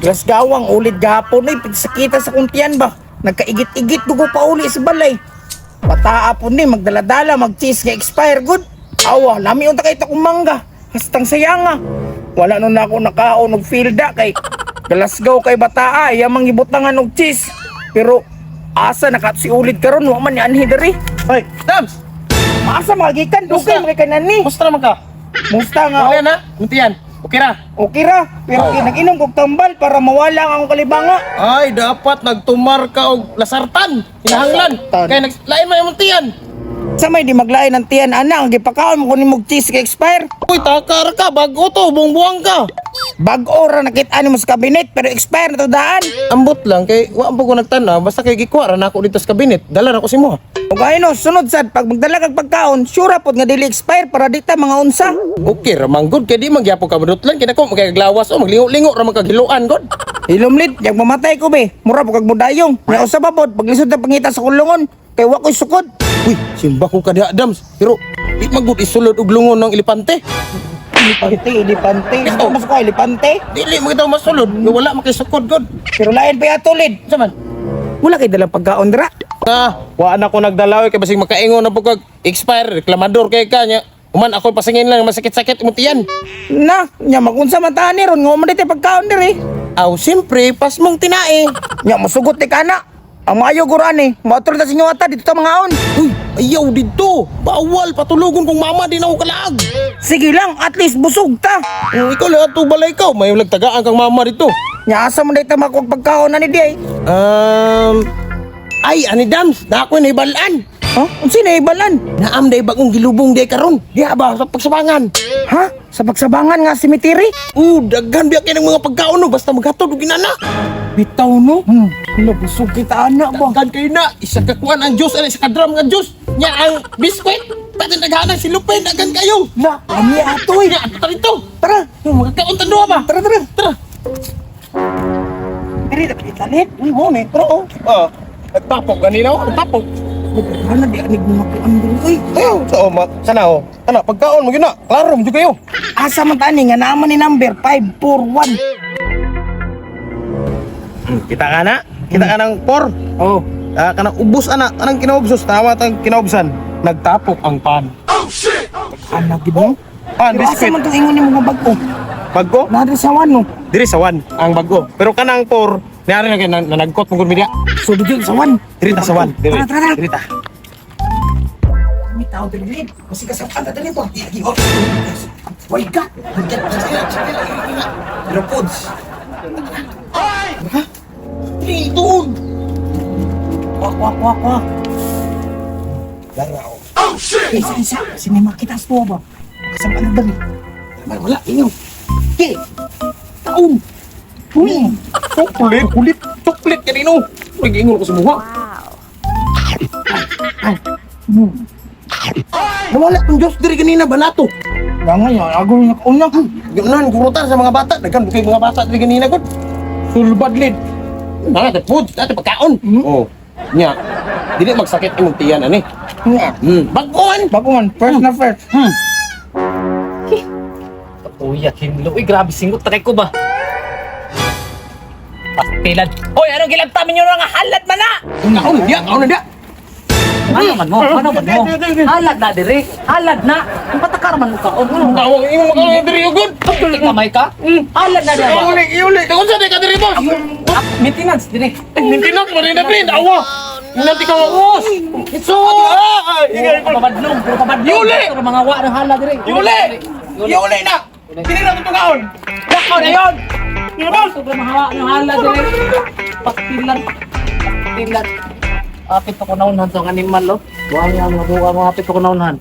Las gawang ulit gahapon ay sakita sa kuntian ba. Nagkaigit-igit dugo pa uli sa balay. Pataa po ni magdaladala mag-cheese nga expire good. Awa, lami unta kay takong mangga. Hastang sayanga. Wala nun ako nakaon og filda kay galasgaw kay bataa iya mangibutangan og cheese. Pero asa nakasiulit karon wa man ni anhi diri. Hoy, Dams! Asa magikan dugay mga kanani. Musta naman ka? Musta nga. Okay na? Muntian? Okay na? Okay ra, pero nag-inom kog tambal para mawala ang akong kalibanga. Ay, dapat nagtumar ka og lasartan. Hinahanglan. Lasartan. Kaya naglain man yung muntian. Sa may di maglain ng tiyan ana, ang gipakaon mo kunin mog cheese ka expire. Uy, takar ka. Bago to. Buong-buwang ka. Bag-o ra nakita ni mo sa kabinet pero expire na to daan. Ambot lang. Kay wa po ko nagtanaw. Basta kay gikuha na ako dito sa kabinet. Dala na ko si mo. Ug ayno sunod sad pag magdala kag pagkaon, sure pod nga dili expire para di ta mga unsa. Okay, ramanggod. Kaya di magyapo ka madutlan. Kaya ko magkaglawas o maglingo-lingo ra magkagiluan god. Hilumlit, yang mamatay ko be. Mura po kag budayong. Nya usa pa pod paglisod na pangita sa kulungon. Kay wa ko'y sukod. Uy, simba ko kada Adams. Pero di magud isulod og lungon ng elepante. Ilipante. Ito mas ko ilipante. Dili mo kita masulod. Wala makisukod god. Pero lain pa yatulid. Saman. Wala kay dalang pagkaon dira. Wa na ko nagdalaw kay basig makaingon na pagkag expire reklamador kay kanya. Uman ako pasingin lang masakit-sakit mo tiyan. Na, nya magunsa man tani ron nga man dito pagkaon diri. Aw, siyempre pas mong tinae. Nya masugot ni kana. Ang maayo guran eh. Motor ta sinyo ata dito ta mga on. Uy, ayaw dito. Bawal patulugon kung mama di na ako kalaag. Sige lang, at least busog ta. Ikaw lang ato balay ka. May nagtagaan kang mama dito. Nya asa man dito makuha pagkaon na ni di ay. Ay, ani Dams, na ako na ibalaan. Ha? Unsa na ibalan? Naam day bagong gilubong day karon. Diha ba sa pagsabangan? Ha? Sa pagsabangan nga cemetery? Daghan biya kay ng mga pagkaon no basta maghatod og ginana. Bitaw no? Hala, busog kita anak ba? Daghan kayo na, isa ka kuan ang juice ani sa kadram nga juice. Nya ang biskwit, pati naghanang si Lupin, daghan kayo. La, kami ato eh. Nya ato dito. Tara, Magkaon ta duha ba? tara, tara. Tara. Diri, talit. Oo, metro. Nagtapok ganina oh, nagtapok. Wala, di anig mga kuan diri. Uy, Ayaw, sa oma, sana oh. Ana, pagkaon mo gina, klaro mo kayo. asa man tani nga naman ni number 541. Kita ka na? Kita ka ng por? Oh, Kanang ubos ana, anang kinaubsos, tama tang kinaubsan. Nagtapok ang pan. anak gid mo. Pan, Pero asa biskwit. man tong ingon ni mga bag-o? Bago? Nadri sa wan no. Diri sa wan, ang bago. Pero kanang por, niyari na kayo nanagkot mong media. So dito sa wan. Diri ta sa wan. Diri. Tara, tara. Diri ta. May tao dali. Kasi kasapan na dali to. Why God? Lopods. Diri doon. Wak. Laraw. Isa. Sini makita sa ba? Kasapan na dali. Wala, inyo. Okay. Taon. Kulit. Chocolate kanino. Nag-ingon ko sa muha. Nawala kong Diyos diri kanina banato. Nga ngayon, agol na kauna. Ganoon, gurutan sa mga bata. Nagkan bukay mga bata diri kanina gud. Sulbad lid. Nana, food, dati pagkaon. Oh. Nya. Dili magsakit imong tiyan ani. Nga. Bagoan. Bagungan, first na first. Uy, kinlo. Uy, grabe singot. Takay ko ba? Pastilan. Uy, anong gilagtamin nyo nga halad man na? Kaon na dia. Ano man mo? Halad na, dire. Halad na. Kung patakar man mo ka. Tawag imong mga diri ugod. Pagkulik kamay ka? Halad na, dire. Iuli. Kaon sa di ka diri boss. Maintenance, dire. Maintenance mo rin na pin. Awa. Nanti ka maus. Ito. Puro kabadlong. Yuli! Puro mga wa ng halad, dire. Iuli na. Dili na to kaon. Lakaw na yun! Puro mga wa ng halad, dire. Pastilan. Apit ako naunahan sa animal, lo. Buwan nga mga apit ako naunahan.